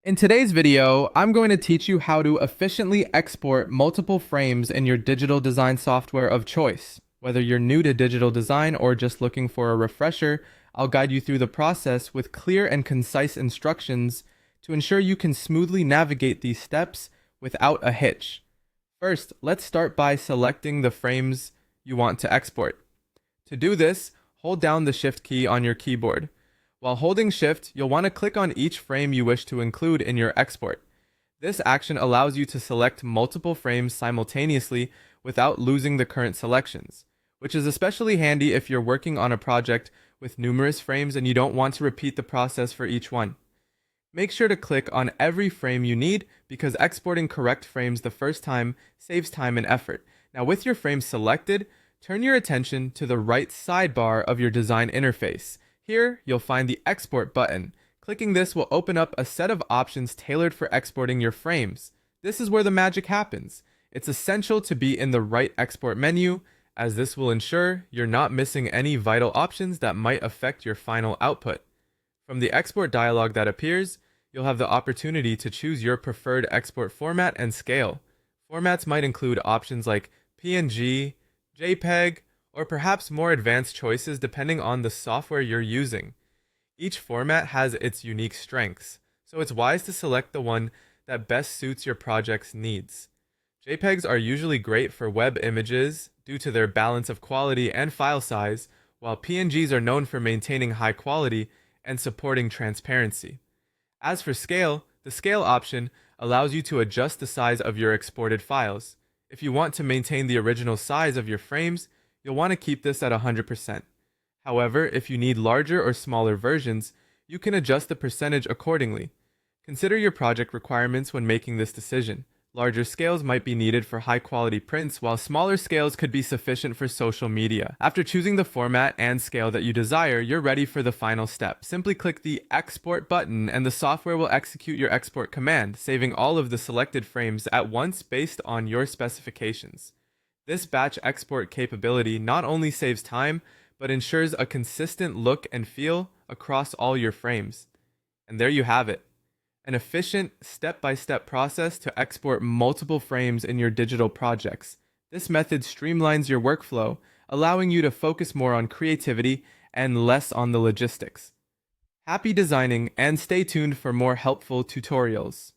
In today's video, I'm going to teach you how to efficiently export multiple frames in your digital design software of choice. Whether you're new to digital design or just looking for a refresher, I'll guide you through the process with clear and concise instructions to ensure you can smoothly navigate these steps without a hitch. First, let's start by selecting the frames you want to export. To do this, hold down the Shift key on your keyboard. While holding Shift, you'll want to click on each frame you wish to include in your export. This action allows you to select multiple frames simultaneously without losing the current selections, which is especially handy if you're working on a project with numerous frames and you don't want to repeat the process for each one. Make sure to click on every frame you need because exporting correct frames the first time saves time and effort. Now, with your frames selected, turn your attention to the right sidebar of your design interface. Here, you'll find the Export button. Clicking this will open up a set of options tailored for exporting your frames. This is where the magic happens. It's essential to be in the right export menu, as this will ensure you're not missing any vital options that might affect your final output. From the export dialog that appears, you'll have the opportunity to choose your preferred export format and scale. Formats might include options like PNG, JPEG, or perhaps more advanced choices depending on the software you're using. Each format has its unique strengths, so it's wise to select the one that best suits your project's needs. JPEGs are usually great for web images due to their balance of quality and file size, while PNGs are known for maintaining high quality and supporting transparency. As for scale, the scale option allows you to adjust the size of your exported files. If you want to maintain the original size of your frames, you'll want to keep this at 100%. However, if you need larger or smaller versions, you can adjust the percentage accordingly. Consider your project requirements when making this decision. Larger scales might be needed for high-quality prints, while smaller scales could be sufficient for social media. After choosing the format and scale that you desire, you're ready for the final step. Simply click the Export button and the software will execute your export command, saving all of the selected frames at once based on your specifications. This batch export capability not only saves time, but ensures a consistent look and feel across all your frames. And there you have it. An efficient, step-by-step process to export multiple frames in your digital projects. This method streamlines your workflow, allowing you to focus more on creativity and less on the logistics. Happy designing and stay tuned for more helpful tutorials.